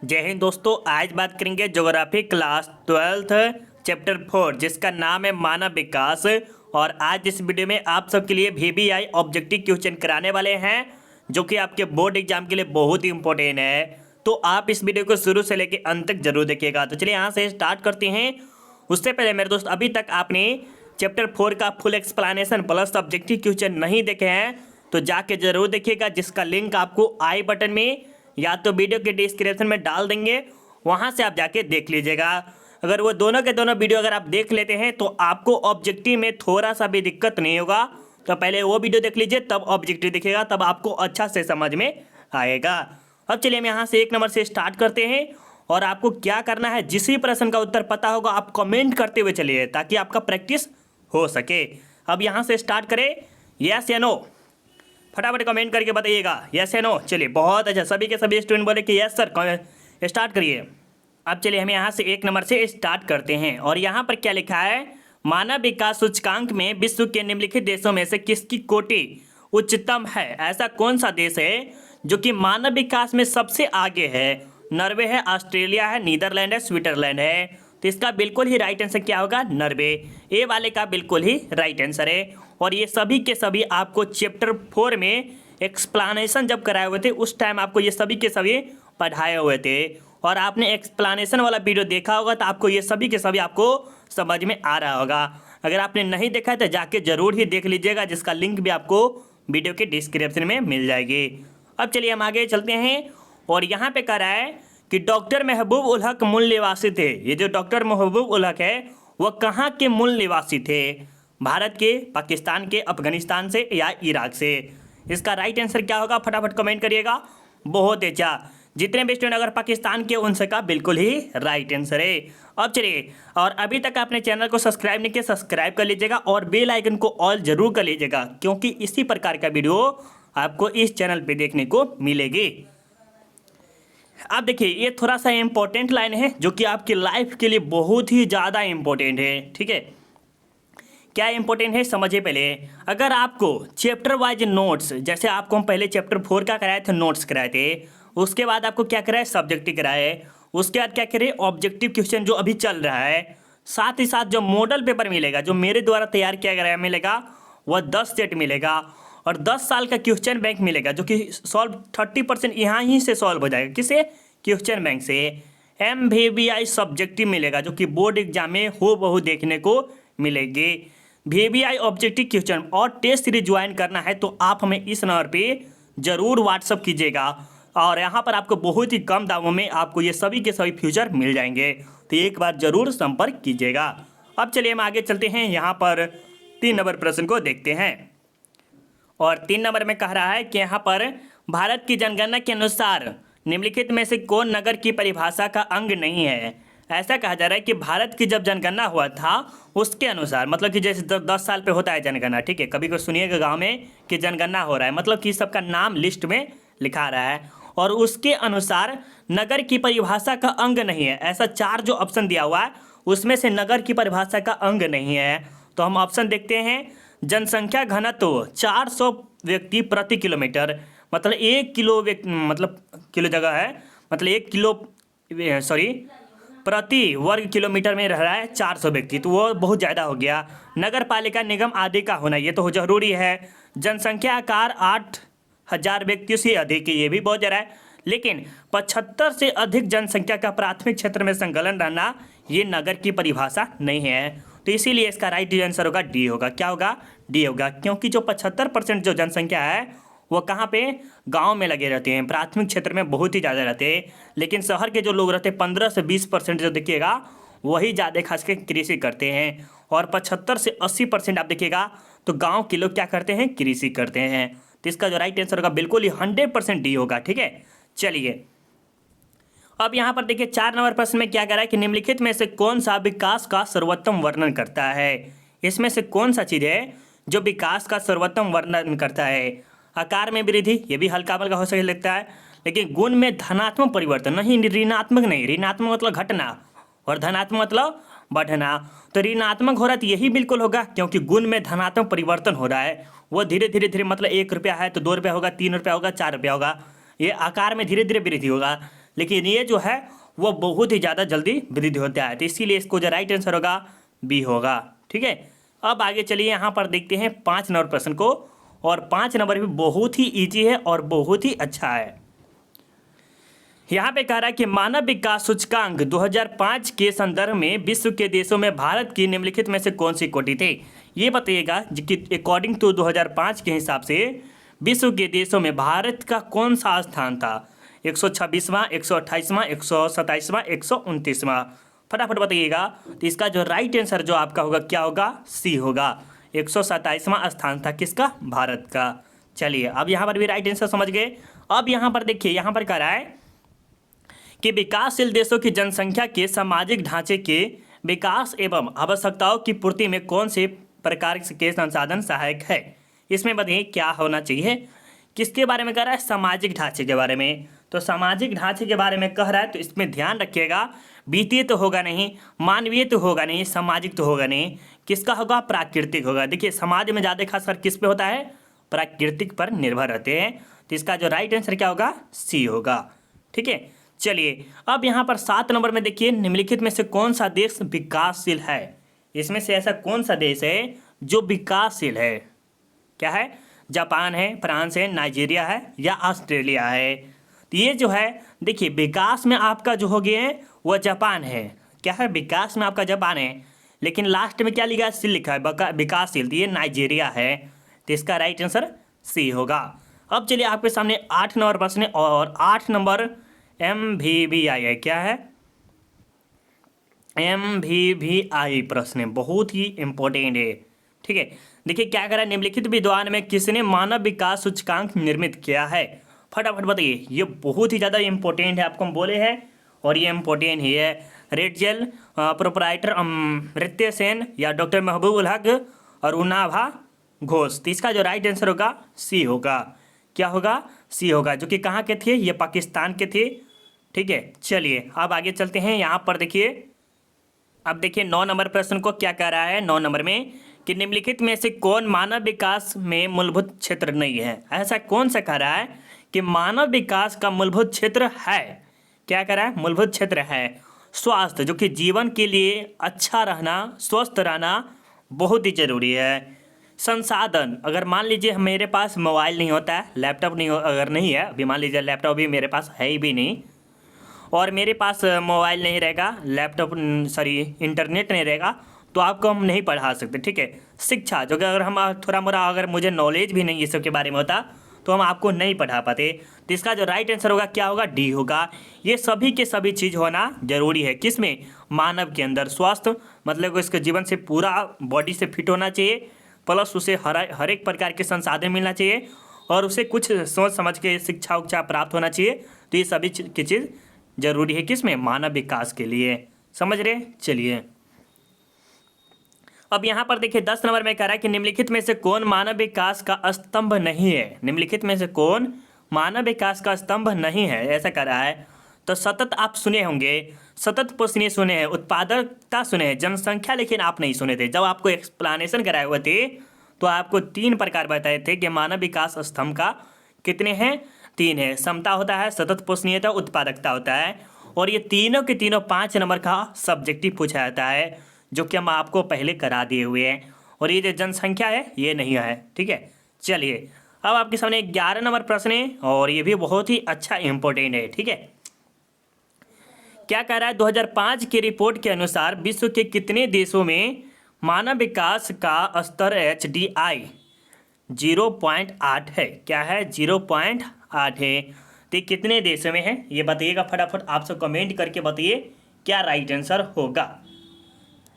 जय हिंद दोस्तों। आज बात करेंगे ज्योग्राफी क्लास 12th चैप्टर 4 जिसका नाम है मानव विकास। और आज इस वीडियो में आप सबके लिए VBI ऑब्जेक्टिव क्वेश्चन कराने वाले हैं जो कि आपके बोर्ड एग्जाम के लिए बहुत ही इंपॉर्टेंट है। तो आप इस वीडियो को शुरू से लेकर अंत तक जरूर देखिएगा। तो चलिए यहाँ से स्टार्ट करते हैं। उससे पहले मेरे दोस्त अभी तक आपने चैप्टर 4 का full explanation plus objective question नहीं देखे हैं तो जाके जरूर देखिएगा, जिसका लिंक आपको आई बटन में या तो वीडियो के डिस्क्रिप्शन में डाल देंगे, वहां से आप जाके देख लीजिएगा। अगर वो दोनों के दोनों वीडियो अगर आप देख लेते हैं तो आपको ऑब्जेक्टिव में थोड़ा सा भी दिक्कत नहीं होगा। तो पहले वो वीडियो देख लीजिए तब ऑब्जेक्टिव दिखेगा, तब आपको अच्छा से समझ में आएगा। अब चलिए हम यहाँ से 1 नंबर से स्टार्ट करते हैं। और आपको क्या करना है, जिस भी प्रश्न का उत्तर पता होगा आप कमेंट करते हुए चलिए ताकि आपका प्रैक्टिस हो सके। अब यहाँ से स्टार्ट करें, यस या नो, फटाफट कमेंट करके बताइएगा यस या नो। चलिए बहुत अच्छा, सभी के सभी स्टूडेंट बोले कि यस सर, स्टार्ट करिए। अब चलिए हम यहाँ से 1 नंबर से स्टार्ट करते हैं। और यहाँ पर क्या लिखा है, मानव विकास सूचकांक में विश्व के निम्नलिखित देशों में से किसकी कोटि उच्चतम है? ऐसा कौन सा देश है जो कि मानव विकास में सबसे आगे है? नॉर्वे है, ऑस्ट्रेलिया है, नीदरलैंड है, स्विट्जरलैंड है। तो इसका बिल्कुल ही राइट आंसर क्या होगा? नॉर्वे। ए वाले का बिल्कुल ही राइट आंसर है। और ये सभी के सभी आपको चैप्टर 4 में एक्सप्लेनेशन जब कराए हुए थे उस टाइम आपको ये सभी के सभी पढ़ाए हुए थे। और आपने एक्सप्लेनेशन वाला वीडियो देखा होगा तो आपको ये सभी के सभी आपको समझ में आ रहा होगा। अगर आपने नहीं देखा है तो जाके जरूर ही देख लीजिएगा, जिसका लिंक भी आपको वीडियो के डिस्क्रिप्शन में मिल जाएगी। अब चलिए हम आगे चलते हैं। और यहाँ पे कह रहा है कि डॉक्टर महबूब उल हक मूल निवासी थे। ये जो डॉक्टर महबूब उल हक है वह कहाँ के मूल निवासी थे? भारत के, पाकिस्तान के, अफगानिस्तान से या इराक से? इसका राइट आंसर क्या होगा? फटाफट कमेंट करिएगा। बहुत अच्छा, जितने भी स्टूडेंट अगर पाकिस्तान के उनसे का बिल्कुल ही राइट आंसर है। अब चलिए, और अभी तक आपने चैनल को सब्सक्राइब नहीं किया सब्सक्राइब कर लीजिएगा और बेल आइकन को ऑल जरूर कर लीजिएगा, क्योंकि इसी प्रकार का वीडियो आपको इस चैनल पे देखने को मिलेगी। अब देखिए, ये थोड़ा सा इंपॉर्टेंट लाइन है जो कि आपकी लाइफ के लिए बहुत ही ज़्यादा इंपॉर्टेंट है। ठीक है, क्या इंपॉर्टेंट है समझिए पहले। अगर आपको चैप्टर वाइज नोट्स, जैसे आपको हम पहले चैप्टर 4 का कराए थे, नोट्स कराए थे, उसके बाद आपको क्या कराए, सब्जेक्टिव कराए, उसके बाद क्या करें, ऑब्जेक्टिव क्वेश्चन जो अभी चल रहा है, साथ ही साथ जो मॉडल पेपर मिलेगा जो मेरे द्वारा तैयार किया गया मिलेगा, वह 10 सेट मिलेगा। और 10 साल का क्वेश्चन बैंक मिलेगा जो कि सॉल्व 30% यहाँ ही से सॉल्व हो जाएगा। किसे? क्वेश्चन बैंक से। MVBI सब्जेक्टिव मिलेगा जो कि बोर्ड एग्जाम में हूबहू देखने को मिलेगी। VBI ऑब्जेक्टिव क्वेश्चन और टेस्ट सीरीज ज्वाइन करना है तो आप हमें इस नंबर पे जरूर व्हाट्सअप कीजिएगा। और यहाँ पर आपको बहुत ही कम दामों में आपको ये सभी के सभी फ्यूचर मिल जाएंगे, तो एक बार जरूर संपर्क कीजिएगा। अब चलिए हम आगे चलते हैं। यहाँ पर 3 नंबर प्रश्न को देखते हैं। और 3 नंबर में कह रहा है कि यहाँ पर भारत की जनगणना के अनुसार निम्नलिखित में से कौन नगर की परिभाषा का अंग नहीं है? ऐसा कहा जा रहा है कि भारत की जब जनगणना हुआ था उसके अनुसार, मतलब कि जैसे 10 साल पे होता है जनगणना, ठीक है, कभी कोई सुनिएगा गांव में कि जनगणना हो रहा है, मतलब कि सबका नाम लिस्ट में लिखा रहा है, और उसके अनुसार नगर की परिभाषा का अंग नहीं है। ऐसा 4 जो ऑप्शन दिया हुआ है उसमें से नगर की परिभाषा का अंग नहीं है। तो हम ऑप्शन देखते हैं। जनसंख्या घनत्व 400 व्यक्ति प्रति किलोमीटर, मतलब 1 किलो मतलब किलो जगह है, मतलब 1 किलो प्रति वर्ग किलोमीटर में रह रहा है 400 व्यक्ति, तो वो बहुत ज़्यादा हो गया। नगर पालिका निगम आदि का होना ये तो जरूरी है। जनसंख्या आकार 8,000 व्यक्तियों से अधिक, ये भी बहुत ज़्यादा है। लेकिन 75 से अधिक जनसंख्या का प्राथमिक क्षेत्र में संकलन रहना ये नगर की परिभाषा नहीं है। तो इसीलिए इसका राइट आंसर होगा डी होगा। क्या होगा? डी होगा, क्योंकि जो 75% जो जनसंख्या है वो कहाँ पे? गांव में लगे रहते हैं, प्राथमिक क्षेत्र में बहुत ही ज़्यादा रहते हैं। लेकिन शहर के जो लोग रहते हैं 15 से 20% जो देखिएगा वही ज़्यादा खास के कृषि करते हैं। और 75 से 80% आप देखिएगा तो गांव के लोग क्या करते हैं? कृषि करते हैं। तो इसका जो राइट आंसर होगा बिल्कुल ही 100% डी होगा। ठीक है, चलिए अब यहाँ पर देखिए 4 नंबर प्रश्न में क्या कह रहा है कि निम्नलिखित में से कौन सा विकास का सर्वोत्तम वर्णन करता है? इसमें से कौन सा चीज़ है जो विकास का सर्वोत्तम वर्णन करता है? आकार में वृद्धि, ये भी हल्का हल्का हो सके लगता है। लेकिन गुण में धनात्मक परिवर्तन, नहीं ऋणात्मक नहीं, ऋणात्मक मतलब घटना और धनात्मक मतलब बढ़ना। तो ऋणात्मक हो रहा है तो यही बिल्कुल होगा, क्योंकि गुण में धनात्मक परिवर्तन हो रहा है। वो धीरे धीरे धीरे मतलब 1 रुपया है तो 2 रुपया होगा, 3 रुपया होगा, 4 रुपया होगा। ये आकार में धीरे धीरे वृद्धि होगा। लेकिन ये जो है वो बहुत ही ज़्यादा जल्दी वृद्धि होता है, तो इसीलिए इसको जो राइट आंसर होगा बी होगा। ठीक है, अब आगे चलिए यहाँ पर देखते हैं 5 नंबर प्रश्न को, और 5 नंबर भी बहुत ही ईजी है और बहुत ही अच्छा है। यहाँ पे कह रहा है कि मानव विकास सूचकांक 2005 के संदर्भ में विश्व के देशों में भारत की निम्नलिखित में से कौन सी कोटि थी। ये बताइएगा कि अकॉर्डिंग टू 2005 के हिसाब से विश्व के देशों में भारत का कौन सा स्थान था, 126वां, 128वां, 127वां, 129वां। फटाफट बताइएगा। तो इसका जो राइट आंसर जो आपका होगा क्या होगा, सी होगा। 127वां स्थान था किसका, भारत का। चलिए अब यहाँ पर भी राइट आंसर समझ गए। अब यहाँ पर देखिए, यहाँ पर कह रहा है कि विकासशील देशों की जनसंख्या के सामाजिक ढांचे के विकास एवं आवश्यकताओं की पूर्ति में कौन से प्रकार के संसाधन सहायक है। इसमें बताइए क्या होना चाहिए, किसके बारे में कह रहा है, सामाजिक ढांचे के बारे में। तो सामाजिक ढांचे के बारे में कह रहा है, तो इसमें ध्यान रखिएगा, वित्तीय तो होगा नहीं, मानवीय तो होगा नहीं, सामाजिक तो होगा नहीं, किसका होगा, प्राकृतिक होगा। देखिए समाज में ज़्यादा खासकर किस पे होता है, प्राकृतिक पर निर्भर रहते हैं। तो इसका जो राइट आंसर क्या होगा, सी होगा। ठीक है, चलिए अब यहाँ पर 7 नंबर में देखिए, निम्नलिखित में से कौन सा देश विकासशील है। इसमें से ऐसा कौन सा देश है जो विकासशील है। क्या है, जापान है, फ्रांस है, नाइजीरिया है या ऑस्ट्रेलिया है। तो ये जो है देखिए, विकास में आपका जो हो गया है वह जापान है। क्या है, विकास में आपका जापान है, लेकिन लास्ट में क्या लिखा है, सी लिखा है, विकासशील। तो ये नाइजीरिया है। तो इसका राइट आंसर सी होगा। अब चलिए आपके सामने 8 नंबर प्रश्न है, और 8 नंबर MVVI है। क्या है, MVVI प्रश्न बहुत ही इंपॉर्टेंट है। ठीक है, देखिए क्या करा, निम्नलिखित विद्वान में किसने मानव विकास सूचकांक निर्मित किया है। फटाफट बताइए, ये बहुत ही ज़्यादा इंपॉर्टेंट है, आपको हम बोले हैं और ये इंपॉर्टेंट ही है। रेडजेल, प्रोपराइटर अमृत्य सेन या डॉक्टर महबूबुल हक और उन्नाभा घोष। तो इसका जो राइट आंसर होगा सी होगा। क्या होगा, सी होगा, जो कि कहाँ के थे, ये पाकिस्तान के थे। ठीक है, चलिए अब आगे चलते हैं। यहाँ पर देखिए, अब देखिए 9 नंबर प्रश्न को क्या कह रहा है, 9 नंबर में कि निम्नलिखित में से कौन मानव विकास में मूलभूत क्षेत्र नहीं है। ऐसा कौन सा कह रहा है कि मानव विकास का मूलभूत क्षेत्र है। क्या कह रहा है, मूलभूत क्षेत्र है स्वास्थ्य, जो कि जीवन के लिए अच्छा रहना, स्वस्थ रहना बहुत ही जरूरी है। संसाधन, अगर मान लीजिए मेरे पास मोबाइल नहीं होता है, लैपटॉप नहीं अगर नहीं है, अभी मान लीजिए लैपटॉप भी मेरे पास है ही भी नहीं, और मेरे पास मोबाइल नहीं रहेगा, लैपटॉप सॉरी इंटरनेट नहीं रहेगा, तो आपको हम नहीं पढ़ा सकते। ठीक है, शिक्षा, जो कि अगर हम थोड़ा मोड़ा अगर मुझे नॉलेज भी नहीं ये सब के बारे में होता तो हम आपको नहीं पढ़ा पाते। तो इसका जो राइट आंसर होगा क्या होगा, डी होगा। ये सभी के सभी चीज़ होना जरूरी है, किसमें, मानव के अंदर। स्वास्थ्य मतलब उसके जीवन से पूरा बॉडी से फिट होना चाहिए, प्लस उसे हर एक प्रकार के संसाधन मिलना चाहिए, और उसे कुछ सोच समझ के शिक्षा उच्छा प्राप्त होना चाहिए। तो ये सभी की चीज़ जरूरी है किसमें, मानव विकास के लिए। समझ रहे, चलिए अब यहाँ पर देखिए 10 नंबर में कह रहा है कि निम्नलिखित में से कौन मानव विकास का स्तंभ नहीं है। निम्नलिखित में से कौन मानव विकास का स्तंभ नहीं है, ऐसा कह रहा है। तो सतत आप सुने होंगे, सतत पोषणीय सुने हैं, उत्पादकता सुने हैं, जनसंख्या लेकिन आप नहीं सुने थे। जब आपको एक्सप्लेनेशन कराए हुए थे तो आपको 3 प्रकार बताए थे कि मानव विकास स्तंभ का कितने हैं, 3 है। समता होता है, सतत पोषणीयता, उत्पादकता होता है, और ये तीनों के तीनों 5 नंबर का सब्जेक्टिव पूछा जाता है, जो कि हम आपको पहले करा दिए हुए हैं। और ये जो जनसंख्या है ये नहीं है। ठीक है, चलिए अब आपके सामने 11 नंबर प्रश्न है, और ये भी बहुत ही अच्छा इंपॉर्टेंट है। ठीक है, क्या कह रहा है, 2005 की रिपोर्ट के अनुसार विश्व के कितने देशों में मानव विकास का स्तर HDI 0.8 है। क्या है, 0.8 है। तो कितने देशों में है ये बताइएगा, फटाफट आप सब कमेंट करके बताइए क्या राइट आंसर होगा।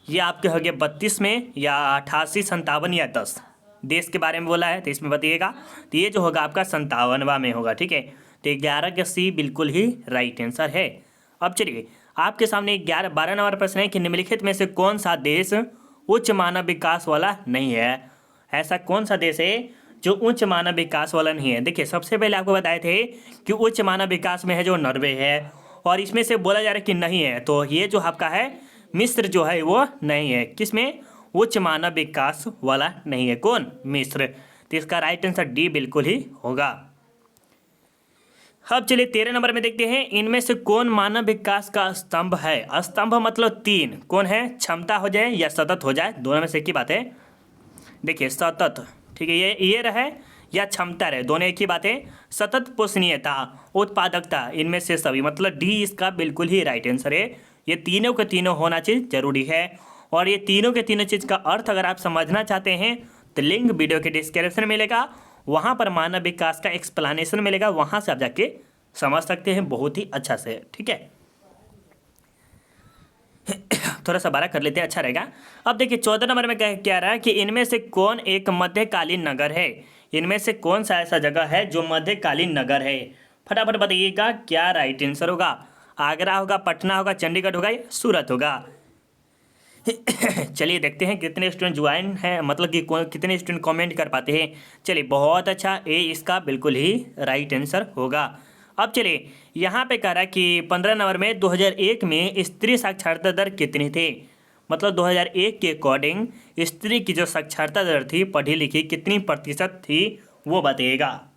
ये आपके हो गए 32 में या 88, 57 या 10 देश के बारे में बोला है, तो इसमें बताइएगा। तो ये जो होगा आपका 57वां में होगा। ठीक है, तो 11 का सी बिल्कुल ही राइट आंसर है। अब चलिए आपके सामने 12 नंबर प्रश्न है कि निम्नलिखित में से कौन सा देश उच्च मानव विकास वाला नहीं है। ऐसा कौन सा देश है जो उच्च मानव विकास वाला नहीं है। देखिए सबसे पहले आपको बताए थे कि उच्च मानव विकास में है जो नॉर्वे है, और इसमें से बोला जा रहा है कि नहीं है, तो ये जो आपका है मिस्र जो है वो नहीं है। किसमें, उच्च मानव विकास वाला नहीं है, कौन, मिस्र। तो इसका राइट आंसर डी बिल्कुल ही होगा। अब चलिए 13 नंबर में देखते हैं, इनमें से कौन मानव विकास का स्तंभ है। स्तंभ मतलब तीन, कौन है, क्षमता हो जाए या सतत हो जाए, दोनों में से एक ही बात है। देखिए सतत, ठीक है, ये रहे या क्षमता रहे, दोनों एक ही बात है। सतत पोषणीयता, उत्पादकता, इनमें से सभी, मतलब डी इसका बिल्कुल ही राइट आंसर है। ये तीनों के तीनों होना चाहिए, जरूरी है। और ये तीनों के तीनों चीज़ का अर्थ अगर आप समझना चाहते हैं तो लिंक वीडियो के डिस्क्रिप्शन में मिलेगा, वहाँ पर मानव विकास का एक्सप्लेनेशन मिलेगा, वहाँ से आप जाके समझ सकते हैं बहुत ही अच्छा से, ठीक है। थोड़ा सा बारह कर लेते हैं, अच्छा रहेगा। अब देखिए 14 नंबर में क्या रहा है कि इनमें से कौन एक मध्यकालीन नगर है। इनमें से कौन सा ऐसा जगह है जो मध्यकालीन नगर है, फटाफट बताइएगा क्या राइट आंसर होगा। आगरा होगा, पटना होगा, चंडीगढ़ होगा, सूरत होगा। चलिए देखते हैं कितने स्टूडेंट ज्वाइन हैं, मतलब कि कितने स्टूडेंट कमेंट कर पाते हैं। चलिए बहुत अच्छा, ए इसका बिल्कुल ही राइट आंसर होगा। अब चलिए यहाँ पे कह रहा है कि 15 नंबर में 2001 में स्त्री साक्षरता दर कितनी थी, मतलब 2001 के अकॉर्डिंग स्त्री की जो साक्षरता दर थी, पढ़ी लिखी, कितनी प्रतिशत थी वो बताइएगा।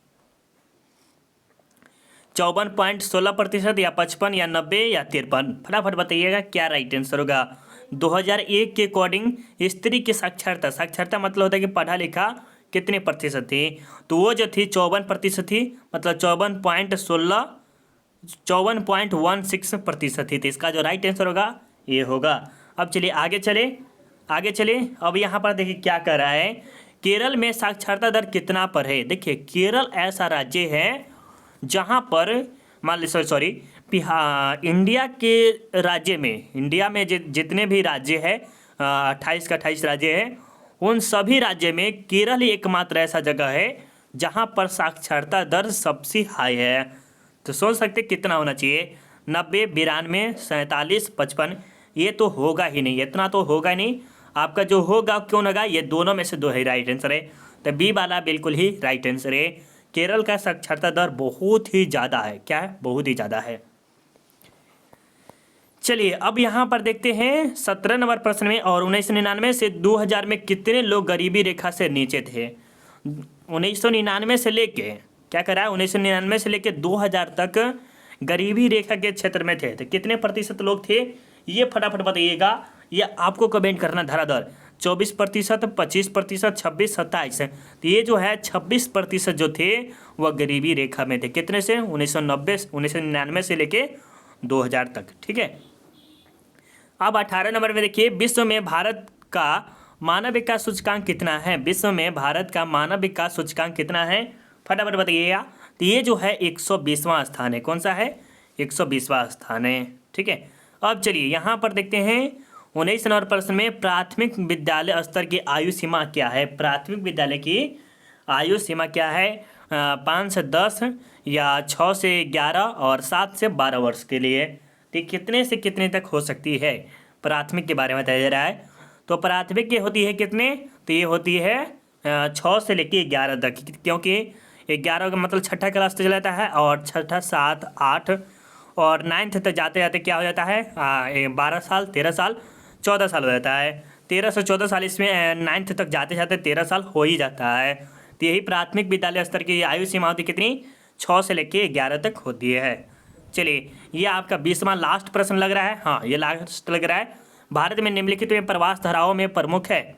54.16% या 55 या 90 या 53, फटाफट बताइएगा क्या राइट आंसर होगा। 2001 के अकॉर्डिंग स्त्री की साक्षरता मतलब होता है कि पढ़ा लिखा कितने प्रतिशत थी, तो वो जो थी 54% थी, मतलब 54.16 थी। इसका जो राइट आंसर होगा ये होगा। अब चलिए आगे चले। अब यहाँ पर देखिए क्या कर रहा है, केरल में साक्षरता दर कितना पर है। देखिए केरल ऐसा राज्य है जहाँ पर मान लीजिए सॉरी इंडिया के राज्य में, इंडिया में जितने भी राज्य है 28 का 28 राज्य है, उन सभी राज्य में केरल ही एकमात्र ऐसा जगह है जहाँ पर साक्षरता दर सबसे हाई है। तो सोच सकते कितना होना चाहिए, 90, 92, 47, 55, ये तो होगा ही नहीं, इतना तो होगा ही नहीं। आपका जो होगा क्यों होगा, ये दोनों में से दो ही राइट आंसर है, तो बी वाला बिल्कुल ही राइट आंसर है। केरल का साक्षरता दर बहुत ही ज़्यादा है, क्या है, बहुत ही ज़्यादा है। चलिए अब यहाँ पर देखते हैं 17 नंबर प्रश्न में, और 1999 से 2000 में कितने लोग गरीबी रेखा से नीचे थे। 1999 से लेके क्या करा है, 1999 से लेके 2000 तक गरीबी रेखा के क्षेत्र में थे, तो कितने प्रतिशत लोग थे ये फटाफट बताइएगा। ये आपको कमेंट करना धराधर, 24%, 25%, 26, 27, तो ये जो है 26% जो थे वह गरीबी रेखा में थे। कितने से, 1999 से लेके 2000 तक, ठीक है। अब 18 नंबर में देखिए, विश्व में भारत का मानव विकास सूचकांक कितना है। विश्व में भारत का मानव विकास सूचकांक कितना है, फटाफट बताइएगा। तो ये जो है 120वां स्थान है। कौन सा है, 120वां स्थान है, ठीक है। अब चलिए यहाँ पर देखते हैं 19 नंबर प्रश्न में, प्राथमिक विद्यालय स्तर की आयु सीमा क्या है। प्राथमिक विद्यालय की आयु सीमा क्या है, 5 से 10 या 6 से 11 और 7 से 12 वर्ष के लिए। तो कितने से कितने तक हो सकती है, प्राथमिक के बारे में बताया जा रहा है। तो प्राथमिक ये होती है कितने, तो ये होती है 6 से लेके 11 तक, क्योंकि 11 का मतलब छठा क्लास तक चला जाता है, और छठा 7, 8 और 9th तक जाते जाते क्या हो जाता है, 12 साल, 13 साल, 14 साल हो जाता है। 13 से 14 साल, इसमें 9th तक जाते जाते 13 साल हो ही जाता है। तो यही प्राथमिक विद्यालय स्तर की आयु सीमा होती कितनी, 6 से लेके 11 तक होती है। चलिए ये आपका 20वां लास्ट प्रश्न लग रहा है, हाँ ये लास्ट लग रहा है। भारत में निम्नलिखित में प्रवास धाराओं में प्रमुख है।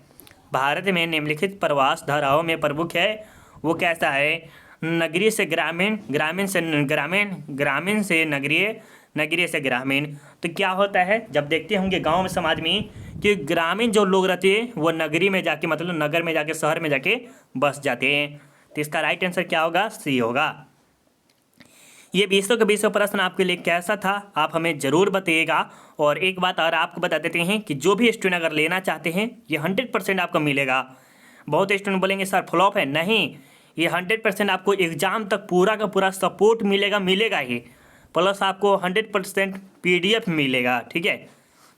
भारत में निम्नलिखित प्रवास धाराओं में प्रमुख है, वो कैसा है, नगरीय से ग्रामीण, ग्रामीण से ग्रामीण, ग्रामीण से नगरीय, नगरीय से ग्रामीण। तो क्या होता है, जब देखते होंगे गांव में समाज में कि ग्रामीण जो लोग रहते हैं वो नगरी में जाके, मतलब नगर में जाके, शहर में जाके बस जाते हैं। तो इसका राइट आंसर क्या होगा, सी होगा। ये 20 के 20 प्रश्न आपके लिए कैसा था, आप हमें ज़रूर बताइएगा। और एक बात और आपको बता देते हैं कि जो भी स्टूडेंट अगर लेना चाहते हैं ये 100% आपको मिलेगा। बहुत स्टूडेंट बोलेंगे सर फ्लॉप है, नहीं, ये 100% आपको एग्ज़ाम तक पूरा का पूरा सपोर्ट मिलेगा ही, प्लस आपको 100% PDF मिलेगा, ठीक है।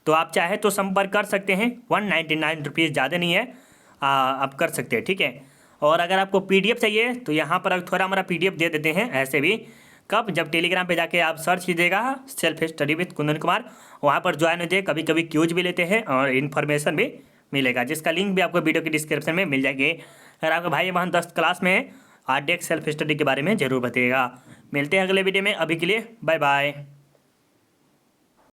तो आप चाहे तो संपर्क कर सकते हैं, 199 रुपीज़, ज़्यादा नहीं है, आप कर सकते हैं, ठीक है। और अगर आपको PDF चाहिए तो यहाँ पर थोड़ा हमारा PDF दे देते हैं ऐसे भी, कब, जब टेलीग्राम पे जाके आप सर्च कीजिएगा self study with Kundan Kumar, वहाँ पर ज्वाइन हो जाइए। कभी कभी क्यूज भी लेते हैं और इन्फॉर्मेशन भी मिलेगा, जिसका लिंक भी आपको वीडियो के डिस्क्रिप्शन में मिल जाएगी। अगर आपका भाई बहन 10th क्लास में RDX सेल्फ स्टडी के बारे में ज़रूर बताइएगा। मिलते हैं अगले वीडियो में, अभी के लिए बाय बाय।